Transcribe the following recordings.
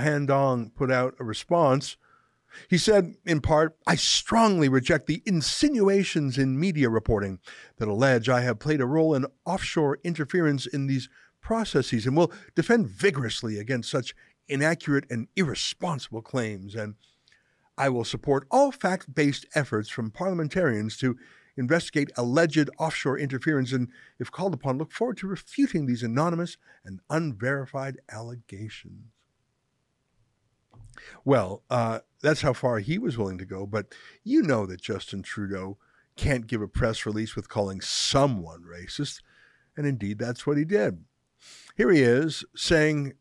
Han Dong put out a response. He said, in part, "I strongly reject the insinuations in media reporting that allege I have played a role in offshore interference in these processes and will defend vigorously against such inaccurate and irresponsible claims. And I will support all fact-based efforts from parliamentarians to investigate alleged offshore interference and, if called upon, look forward to refuting these anonymous and unverified allegations." Well, that's how far he was willing to go, but you know that Justin Trudeau can't give a press release with calling someone racist, and indeed that's what he did. Here he is saying,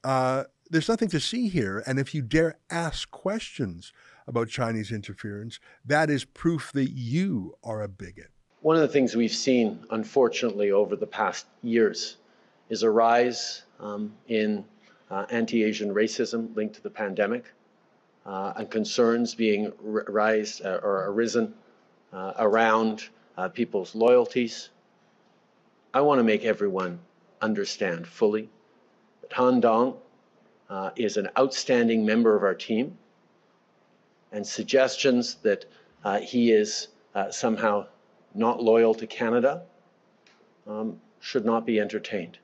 there's nothing to see here, and if you dare ask questions about Chinese interference, that is proof that you are a bigot. One of the things we've seen, unfortunately, over the past years is a rise in anti-Asian racism linked to the pandemic, and concerns being arisen around people's loyalties. I want to make everyone understand fully that Han Dong is an outstanding member of our team, and suggestions that he is somehow not loyal to Canada should not be entertained.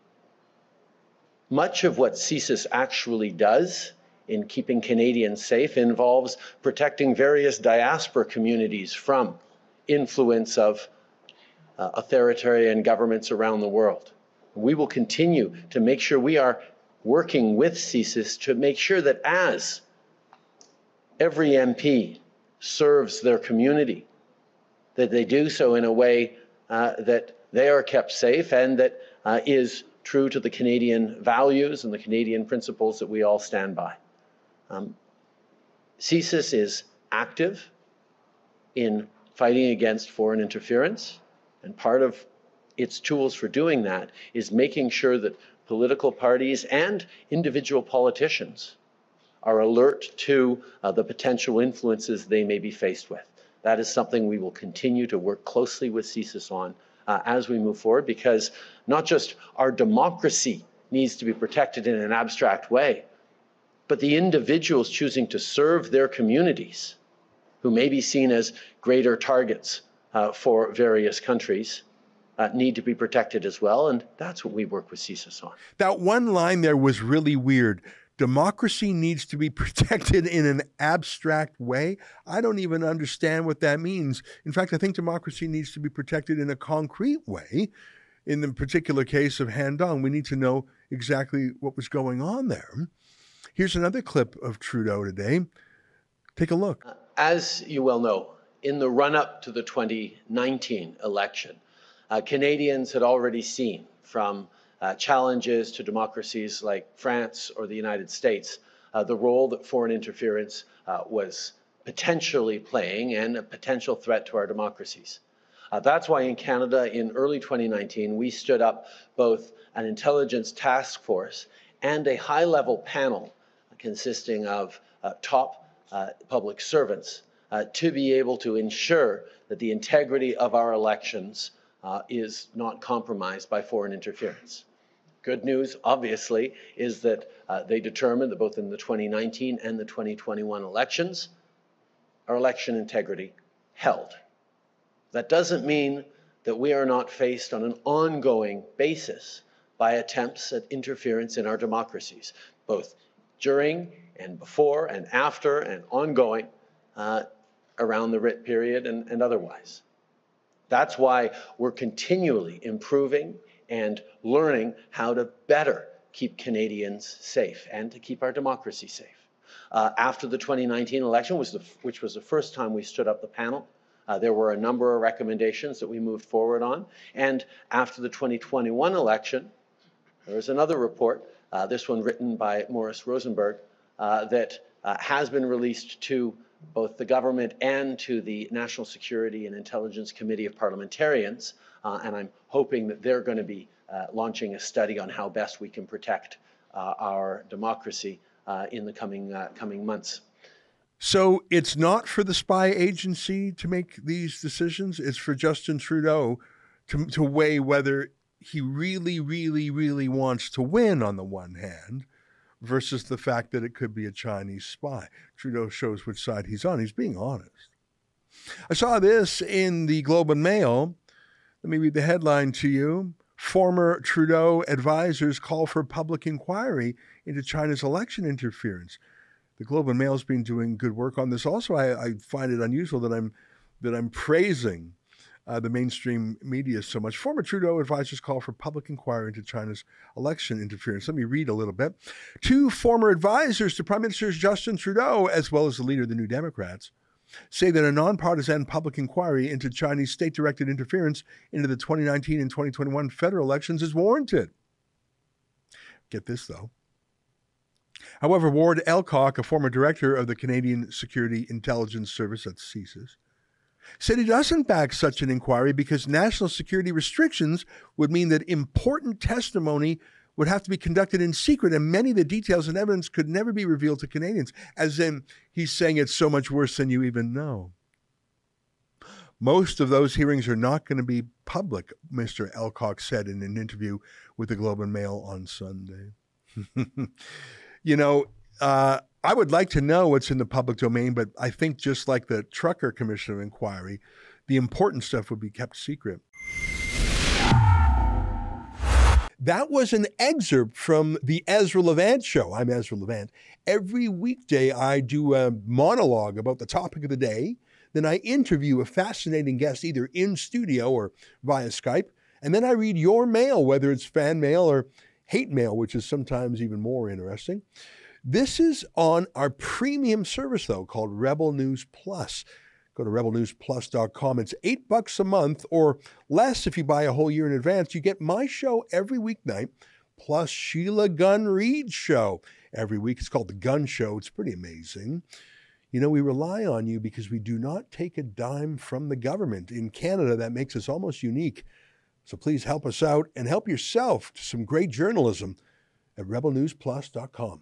Much of what CSIS actually does in keeping Canadians safe involves protecting various diaspora communities from influence of authoritarian governments around the world. We will continue to make sure we are working with CSIS to make sure that as every MP serves their community, that they do so in a way that they are kept safe and that is true to the Canadian values and the Canadian principles that we all stand by. CSIS is active in fighting against foreign interference, and part of its tools for doing that is making sure that political parties and individual politicians are alert to the potential influences they may be faced with. That is something we will continue to work closely with CSIS on as we move forward, because not just our democracy needs to be protected in an abstract way, but the individuals choosing to serve their communities, who may be seen as greater targets for various countries, need to be protected as well, and that's what we work with CSIS on. That one line there was really weird. Democracy needs to be protected in an abstract way. I don't even understand what that means. In fact, I think democracy needs to be protected in a concrete way. In the particular case of Han Dong, we need to know exactly what was going on there. Here's another clip of Trudeau today. Take a look. As you well know, in the run-up to the 2019 election, Canadians had already seen, from challenges to democracies like France or the United States, the role that foreign interference was potentially playing and a potential threat to our democracies. That's why in Canada in early 2019, we stood up both an intelligence task force and a high-level panel consisting of top public servants to be able to ensure that the integrity of our elections is not compromised by foreign interference. Good news, obviously, is that they determined that both in the 2019 and the 2021 elections, our election integrity held. That doesn't mean that we are not faced on an ongoing basis by attempts at interference in our democracies, both during and before and after and ongoing around the writ period and otherwise. That's why we're continually improving and learning how to better keep Canadians safe and to keep our democracy safe. After the 2019 election, which was the first time we stood up the panel, there were a number of recommendations that we moved forward on. And after the 2021 election, there was another report, this one written by Morris Rosenberg, that has been released to both the government and to the National Security and Intelligence Committee of Parliamentarians, and I'm hoping that they're going to be launching a study on how best we can protect our democracy in the coming months. So it's not for the spy agency to make these decisions. It's for Justin Trudeau to weigh whether he really, really, really wants to win on the one hand, versus the fact that it could be a Chinese spy. Trudeau shows which side he's on. He's being honest. I saw this in the Globe and Mail. Let me read the headline to you. Former Trudeau advisors call for public inquiry into China's election interference. The Globe and Mail has been doing good work on this. Also, I find it unusual that I'm praising the mainstream media so much. Former Trudeau advisors call for public inquiry into China's election interference. Let me read a little bit. Two former advisors to Prime Minister Justin Trudeau, as well as the leader of the New Democrats, say that a nonpartisan public inquiry into Chinese state-directed interference into the 2019 and 2021 federal elections is warranted. Get this, though. However, Ward Elcock, a former director of the Canadian Security Intelligence Service, that's CSIS, said he doesn't back such an inquiry because national security restrictions would mean that important testimony would have to be conducted in secret, and many of the details and evidence could never be revealed to Canadians, as in he's saying it's so much worse than you even know. Most of those hearings are not going to be public, Mr. Elcock said in an interview with the Globe and Mail on Sunday. I would like to know what's in the public domain, but I think just like the Trucker Commission of Inquiry, the important stuff would be kept secret. That was an excerpt from the Ezra Levant show. I'm Ezra Levant. Every weekday, I do a monologue about the topic of the day. Then I interview a fascinating guest either in studio or via Skype. And then I read your mail, whether it's fan mail or hate mail, which is sometimes even more interesting. This is on our premium service, though, called Rebel News Plus. Go to rebelnewsplus.com. It's $8 a month or less if you buy a whole year in advance. You get my show every weeknight, plus Sheila Gunn Reid's show every week. It's called The Gun Show. It's pretty amazing. You know, we rely on you because we do not take a dime from the government. In Canada, that makes us almost unique. So please help us out and help yourself to some great journalism at rebelnewsplus.com.